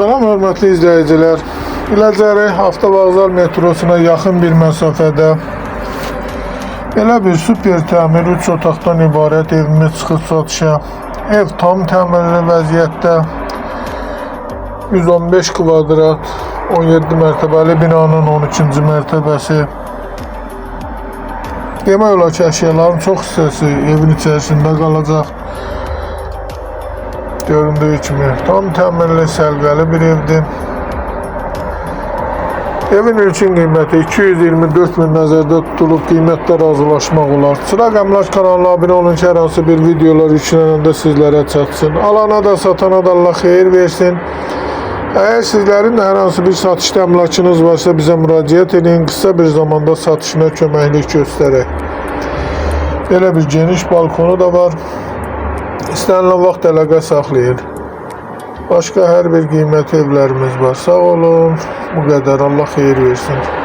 Salam hörmətli izləyicilər. İləcəri Avtovağzal metrosuna yaxın bir məsafədə belə bir super təmir 3 otaqdan ibarət evimiz çıxıb satışa. Ev tam təmirli vəziyyətdə. 115 kvadrat, 17 mərtəbəli binanın 13-cü mərtəbəsi. Demək olar ki, əşyaların çox hissəsi evin içərisində qalacaq. Göründüyü kimi tam təmirli, sərvəli bir evdir. Evin ilkin qiyməti 224 min nəzərdə tutulub, qiymətdə razılaşmaq olar. Çıraq Əmlak kanalına abunə olun ki, hər hansı bir videolar yüklənəndə sizlərə çatsın. Alana da, satana da Allah xeyir versin. Əgər sizlərin də hər hansı bir satışda əmlakınız varsa bizə müraciət edin, qısa bir zamanda satışına köməklik göstərək. Belə bir geniş balkonu da var. İstənilən vaxt əlaqə saxlayın. Başqa hər bir qiymətli evlərimiz var. Sağ olun. Bu qədər. Allah xeyir versin.